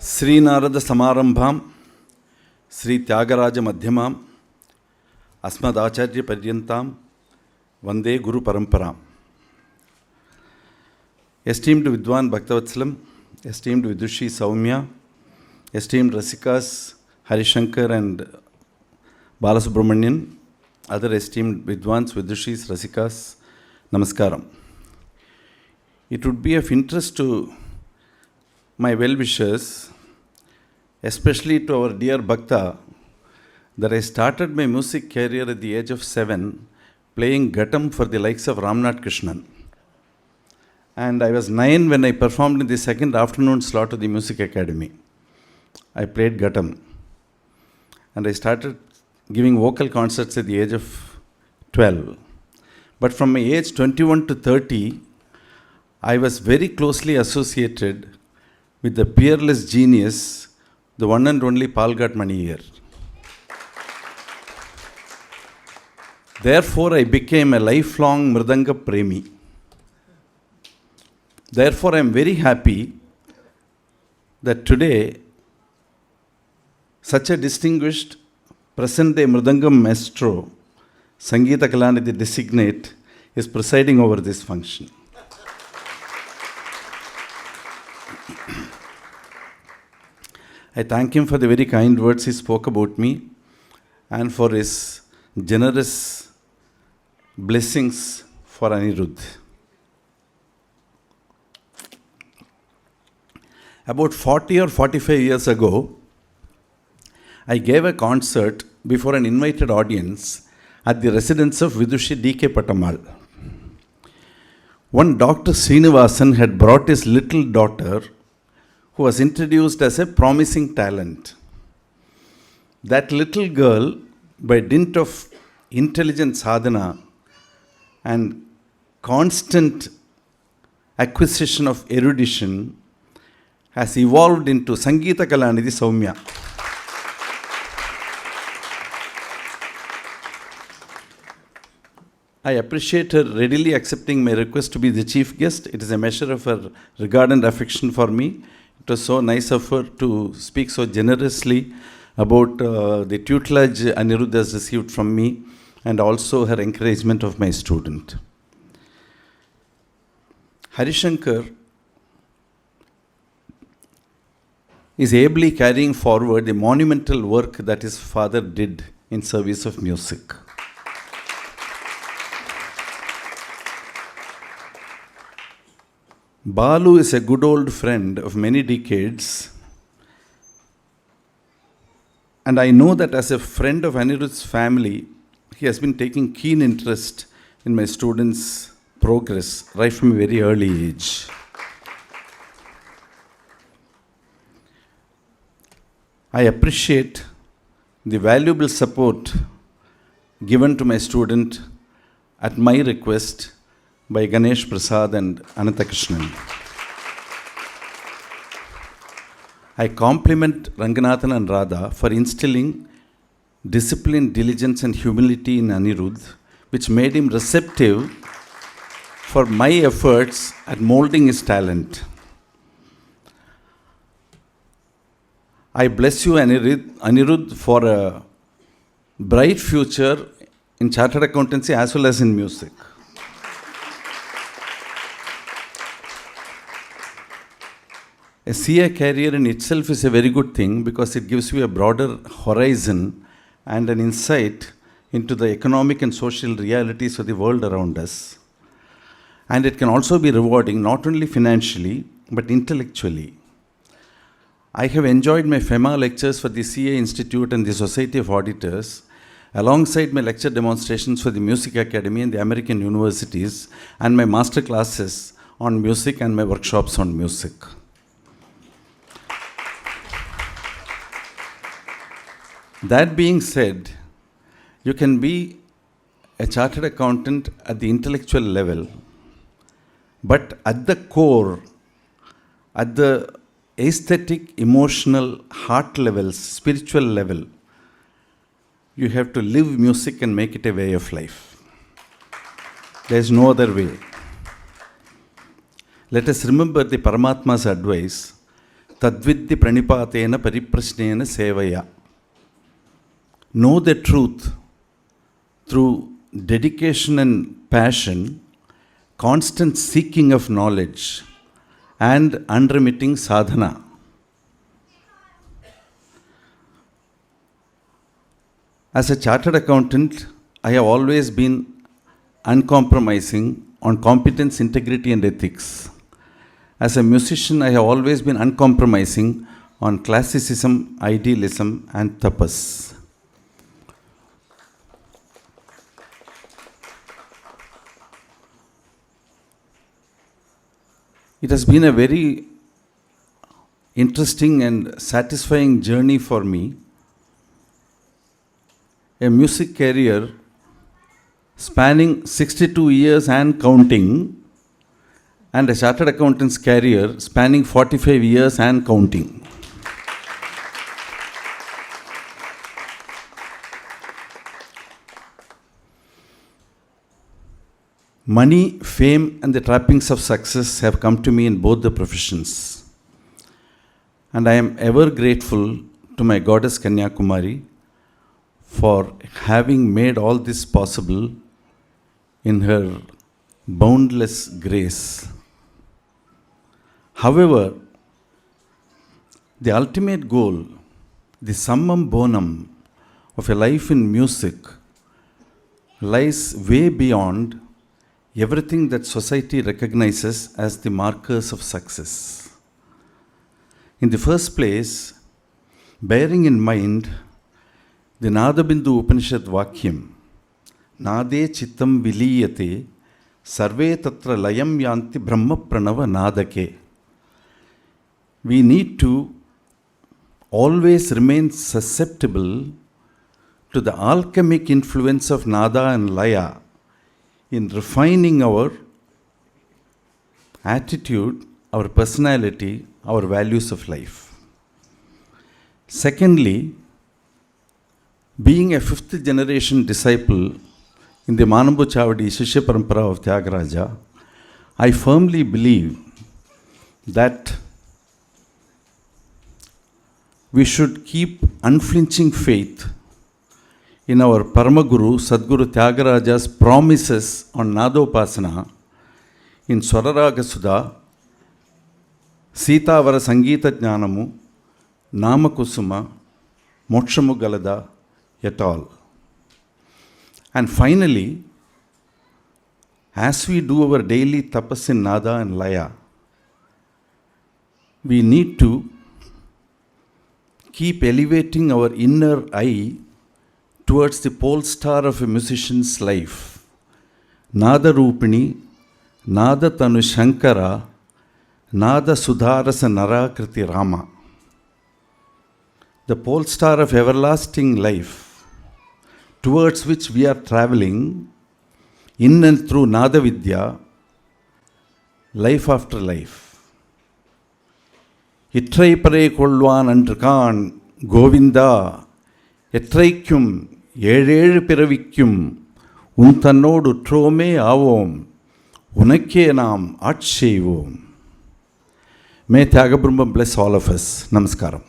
Sri Narada Samarambham, Sri Tyagaraja Madhyamam, Asmad Acharya Paryantam, Vande Guru Paramparam. Esteemed Vidwan Bhaktavatsalam, esteemed Vidushi Saumya, esteemed Rasikas Harishankar and Balasubramanian, other esteemed Vidwans, Vidushis, Rasikas, Namaskaram. It would be of interest to my well-wishers, especially to our dear Bhakta, that I started my music career at the age of 7 playing Ghatam for the likes of Ramnath Krishnan. And I was 9 when I performed in the second afternoon slot of the Music Academy. I played Ghatam. And I started giving vocal concerts at the age of 12. But from my age 21 to 30, I was very closely associated with the peerless genius, the one and only Palghat Maniyar. Therefore, I became a lifelong Mridanga Premi. Therefore, I am very happy that today, such a distinguished present-day Mridangam maestro, Sangeeta Kalanidhi designate, is presiding over this function. I thank him for the very kind words he spoke about me and for his generous blessings for Anirudh. About 40 or 45 years ago, I gave a concert before an invited audience at the residence of Vidushi D.K. Patamal. One Dr. Srinivasan had brought his little daughter, who was introduced as a promising talent. That little girl, by dint of intelligent sadhana and constant acquisition of erudition, has evolved into Sangeeta Kalanidhi Saumya. I appreciate her readily accepting my request to be the chief guest. It is a measure of her regard and affection for me. It was so nice of her to speak so generously about the tutelage Anirudh has received from me and also her encouragement of my student. Harishankar is ably carrying forward the monumental work that his father did in service of music. Balu is a good old friend of many decades, and I know that as a friend of Anirudh's family, he has been taking keen interest in my students' progress right from a very early age. I appreciate the valuable support given to my student at my request by Ganesh Prasad and Anantha Krishnan. I compliment Ranganathan and Radha for instilling discipline, diligence and humility in Anirudh, which made him receptive for my efforts at molding his talent. I bless you, Anirudh, for a bright future in chartered accountancy as well as in music. A CA career in itself is a very good thing because it gives you a broader horizon and an insight into the economic and social realities of the world around us. And it can also be rewarding not only financially but intellectually. I have enjoyed my FEMA lectures for the CA Institute and the Society of Auditors, alongside my lecture demonstrations for the Music Academy and the American universities, and my master classes on music and my workshops on music. That being said, you can be a chartered accountant at the intellectual level, but at the core, at the aesthetic, emotional, heart levels, spiritual level, you have to live music and make it a way of life. There is no other way. Let us remember the Paramatma's advice tadviddi pranipatena pariprashnena sevaya. Know the truth through dedication and passion, constant seeking of knowledge, and unremitting sadhana. As a chartered accountant, I have always been uncompromising on competence, integrity, and ethics. As a musician, I have always been uncompromising on classicism, idealism, and tapas. It has been a very interesting and satisfying journey for me. A music career spanning 62 years and counting, and a chartered accountant's career spanning 45 years and counting. Money, fame, and the trappings of success have come to me in both the professions. And I am ever grateful to my goddess Kanyakumari for having made all this possible in her boundless grace. However, the ultimate goal, the summum bonum of a life in music, lies way beyond everything that society recognizes as the markers of success. In the first place, bearing in mind the Nadabindu Upanishad Vakyam, Nade Chittam Viliyate Sarve Tatra Layam Yanti Brahma Pranava Nadake. We need to always remain susceptible to the alchemic influence of Nada and Laya in refining our attitude, our personality, our values of life. Secondly, being a fifth generation disciple in the Manambu Chavadi Shishya Parampara of Tyagaraja, I firmly believe that we should keep unflinching faith in our Paramaguru Sadguru Tyagaraja's promises on Nadopasana in Swararaga Sudha, Sitavara Sangeeta Jnanamu, Namakusuma, Mokshamu Galada, et al. And finally, as we do our daily tapas in Nada and Laya, we need to keep elevating our inner eye towards the pole star of a musician's life, Nada Rupini, Nada Tanu Shankara, Nada Sudharasa Narakriti Rama. The pole star of everlasting life, towards which we are traveling in and through Nada Vidya, life after life. Ittrai pare kolvan andrukan Govinda, Etraikum, Yedel Piravikum, Untanodu Trome Avom, Unake Nam Atshevom. May Tyagabrahma bless all of us. Namaskaram.